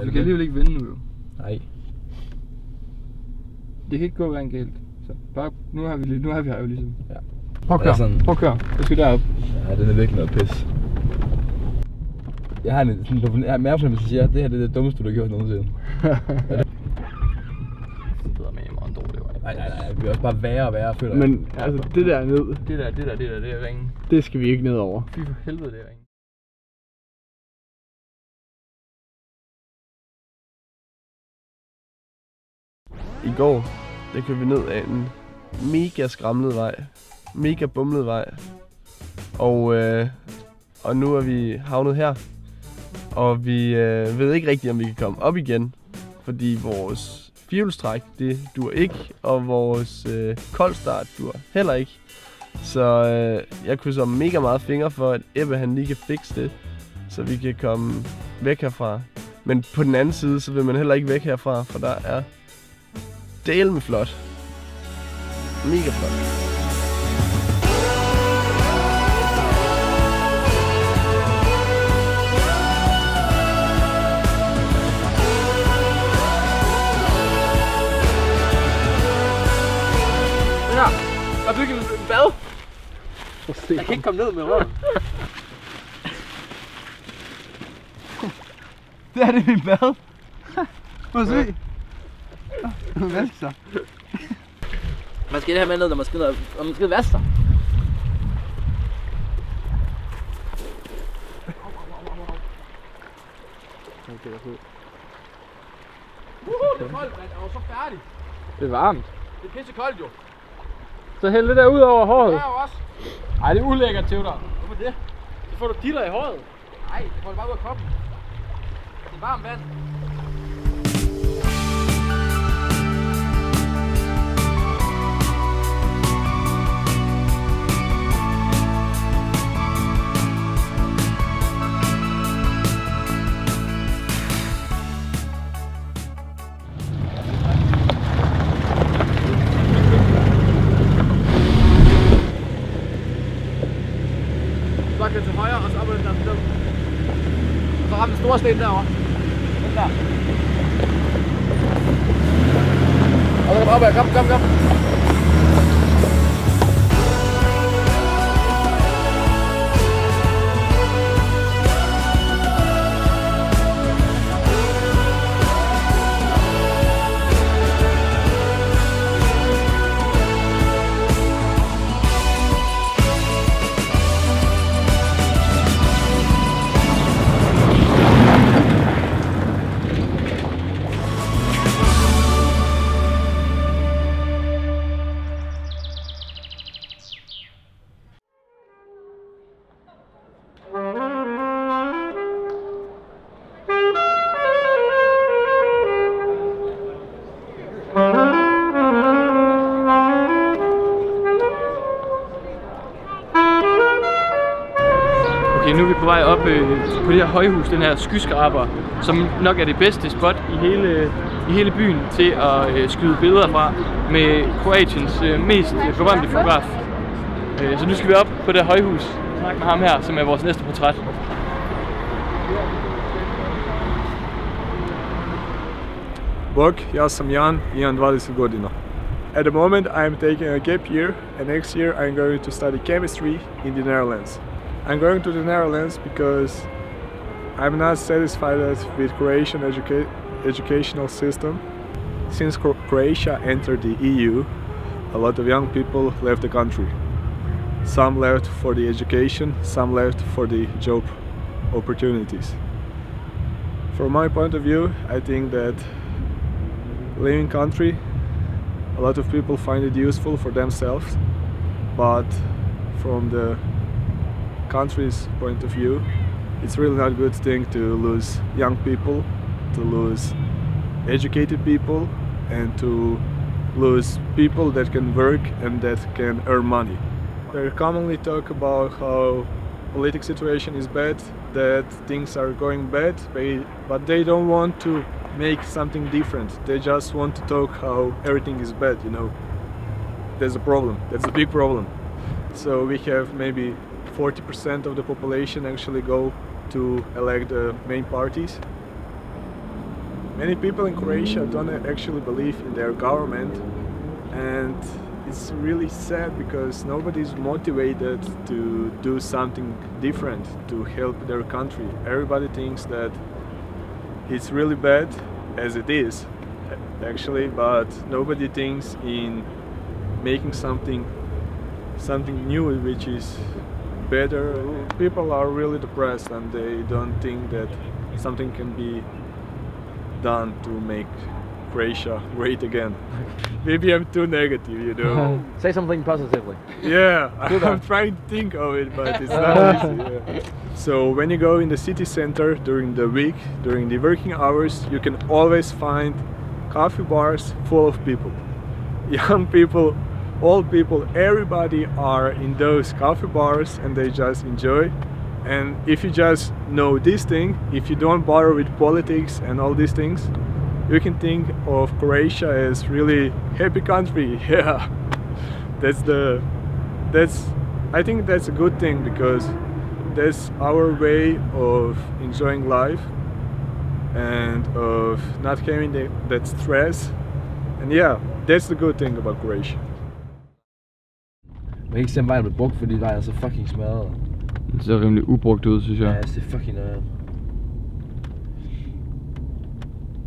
Du kan alligevel ikke vinde nu jo. Nej. Det kan ikke gå rent galt. Så bare, nu har vi her jo ligesom. Ja. Prøv at køre. Sådan... Prøv at køre. Jeg skal derop. Ja, den er virkelig noget pis. Jeg har en mærkefornemmelse, der siger, at det her er det dummeste, du har gjort nogensinde. Det hedder med mig en dårlig vej. Nej, det bliver også bare værre og værre, føler jeg. Men altså, det der ned. Det er ringen. Det skal vi ikke ned over. Fy for helvede, det er ringen. I går, der kørte vi ned af en mega skramlet vej. Mega bumlet vej. Og nu er vi havnet her. Og vi ved ikke rigtigt, om vi kan komme op igen. Fordi vores firehjulstræk, det dur ikke. Og vores koldstart dur heller ikke. Så jeg krydser mega meget fingre for, at Ebbe han lige kan fikse det. Så vi kan komme væk herfra. Men på den anden side, så vil man heller ikke væk herfra. For der er dælme flot. Mega flot. Ja, der er bygget en bad. Jeg kan ikke komme ned med røven. Det er det min bad. Prøv at se. Vask sig. Man skal det her med ned, når man skal vaske sig. Okay, jeg det er koldt, mand. Jeg var så færdig. Det er varmt. Det er pisse koldt jo. Så hæld det der ud over håret. Det er jo også. Ej, det er ulækkert til dig. Hvorfor det? Så får du gitter i håret. Nej, det får det bare ud af kroppen. Det er varmt vand. Så til højre, og så op ad den der sted. Og så ramme den store sten derovre. Den der. Og så kom op ad, kom. Okay, nu er vi på vej op på det her højhus, den her skyskraber, som nok er det bedste spot i hele byen til at skyde billeder fra med Kroatiens mest berømte fotograf. Så nu skal vi op på det her højhus og snakke med ham her, som er vores næste portræt. Bog, ja sam Jan, imam 20 godina. At the moment I am taking a gap year, and next year I am going to study chemistry in the Netherlands. I'm going to the Netherlands because I'm not satisfied with Croatian educational system. Since Croatia entered the EU, a lot of young people left the country. Some left for the education, some left for the job opportunities. From my point of view, I think that living country, a lot of people find it useful for themselves, but from the country's point of view, it's really not a good thing to lose young people, to lose educated people, and to lose people that can work and that can earn money. They commonly talk about how political situation is bad, that things are going bad, but they don't want to make something different. They just want to talk how everything is bad, you know. There's a problem, that's a big problem. So we have maybe 40% of the population actually go to elect the main parties. Many people in Croatia don't actually believe in their government, and it's really sad because nobody's motivated to do something different to help their country. Everybody thinks that it's really bad as it is, actually, but nobody thinks in making something new which is better. People are really depressed and they don't think that something can be done to make Croatia great again. Maybe I'm too negative, you know. Say something positively. Yeah, I'm trying to think of it, but it's not easy. Yeah. So when you go in the city center during the week, during the working hours, you can always find coffee bars full of people. Young people, old people, everybody are in those coffee bars and they just enjoy. And if you just know this thing, if you don't bother with politics and all these things, you can think of Croatia as really happy country. Yeah, I think that's a good thing because that's our way of enjoying life and of not having that stress. And yeah, that's the good thing about Croatia. Man kan ikke se, om vejen blev brugt, fordi vejen er så fucking smadret. Det ser rimelig ubrugt ud, synes jeg. Ja, det er fucking noget.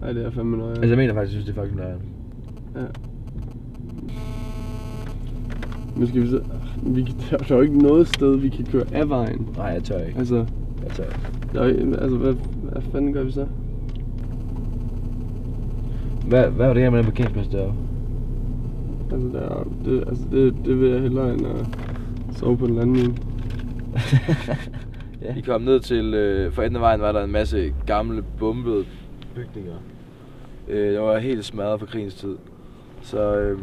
Ej, det er fandme noget. Altså, jeg mener faktisk, jeg synes, det er fucking noget. Ja. Nu skal vi se. Der er jo ikke noget sted, vi kan køre af vejen. Nej, jeg tør ikke. Altså, Jeg tør ikke. altså hvad fanden gør vi så? Hvad var det her med den parkeringsplads derovre? Det vil jeg hellere end at sove på en landmine. Ja. Vi kom ned til, for enden af vejen var der en masse gamle, bombede bygninger. Der var helt smadret fra krigens tid. Så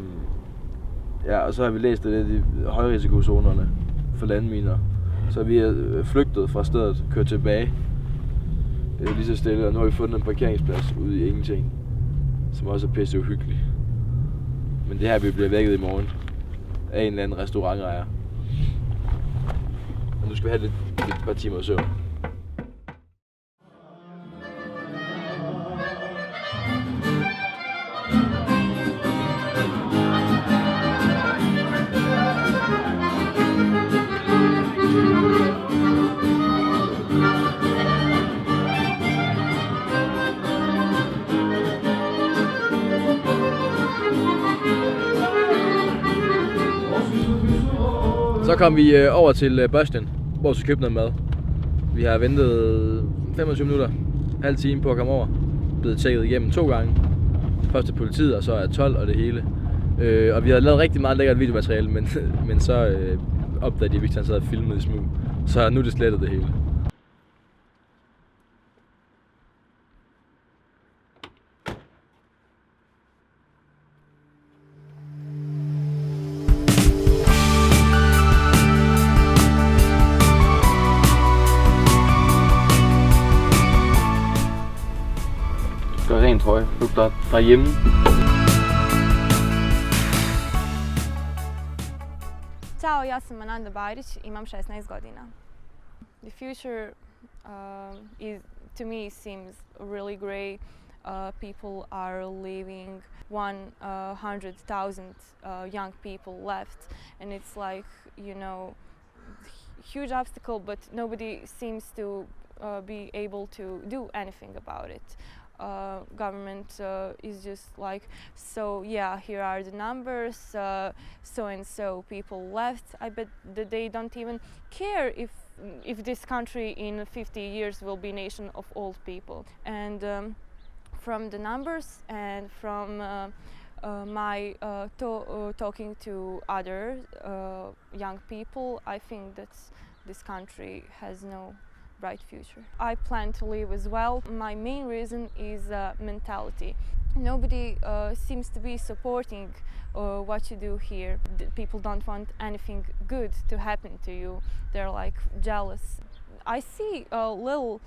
ja, og så har vi læst det i højrisikozonerne for landminer. Så vi er flygtet fra stedet, kørt tilbage lige så stille, og nu har vi fundet en parkeringsplads ude i ingenting, som også er pisse uhyggelig. Men det her vi bliver vækket i morgen af en eller anden restaurantejer. Og nu skal vi have et par timer søvn. Så kom vi over til Bosnien, hvor vi købte noget mad. Vi har ventet 25 minutter, halv time på at komme over. Blevet tjekket igennem 2 gange. Først til politiet, og så er 12 og det hele. Og vi havde lavet rigtig meget lækkert videomateriale, men så opdagede de, at Victor sad og filmede i smug. Så nu er det slettet det hele. Gør rent trøje, flygter derhjemme. Ćao, ja sam Ananda Bajrić, imam 16 godina. The future to me seems really grey. People are leaving 100,000 young people left, and it's like, you know, huge obstacle, but nobody seems to be able to do anything about it. Government is just like, so yeah, here are the numbers, so and so people left. I bet that they don't even care if this country in 50 years will be a nation of old people. And from the numbers and from my talking to other young people, I think that this country has no bright future. I plan to leave as well. My main reason is mentality. Nobody seems to be supporting what you do here. People don't want anything good to happen to you. They're like jealous. I see a little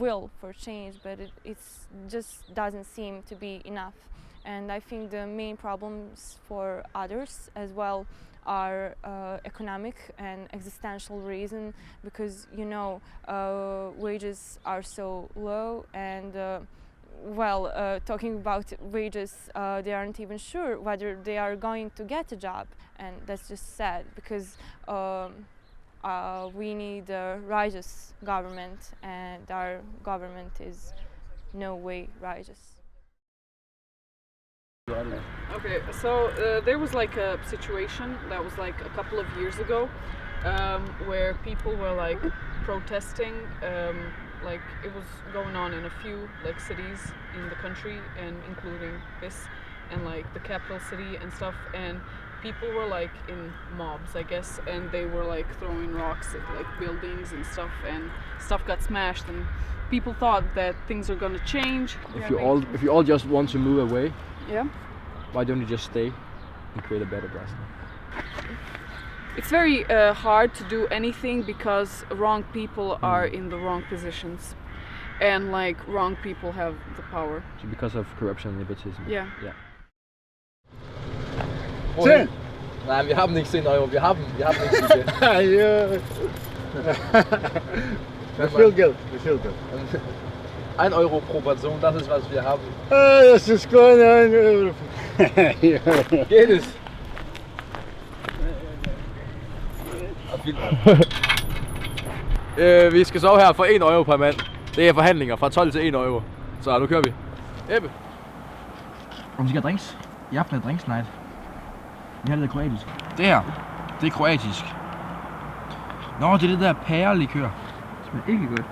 will for change, but it just doesn't seem to be enough. And I think the main problems for others as well are economic and existential reason, because, you know, wages are so low and talking about wages, they aren't even sure whether they are going to get a job, and that's just sad because we need a righteous government, and our government is no way righteous. Okay, so there was like a situation that was like a couple of years ago where people were like protesting, like it was going on in a few like cities in the country and including this and like the capital city and stuff, and people were like in mobs, I guess, and they were like throwing rocks at like buildings and stuff got smashed, and people thought that things are gonna change. If you all just want to move away, Yeah. why don't you just stay and create a better place? It's very hard to do anything because wrong people are in the wrong positions, and like wrong people have the power. So because of corruption and nepotism. Yeah. Ten! Nein, wir haben nicht 10 Euro, wir haben nichts gegeben. Ja. We feel good. 1 Euro pro Person, das ist was wir haben. Das ist keine 1 Euro. Geht es? Vi skal sove her for 1 euro per mand. Det er forhandlinger fra 12 til 1 euro. Så nu kører vi. Ebbe. Om vi skal have drinks? I aften er drinks night. Vi har det der kroatisk. Det her, det er kroatisk. Nå, det er det der pærelikør. Det smager ikke godt.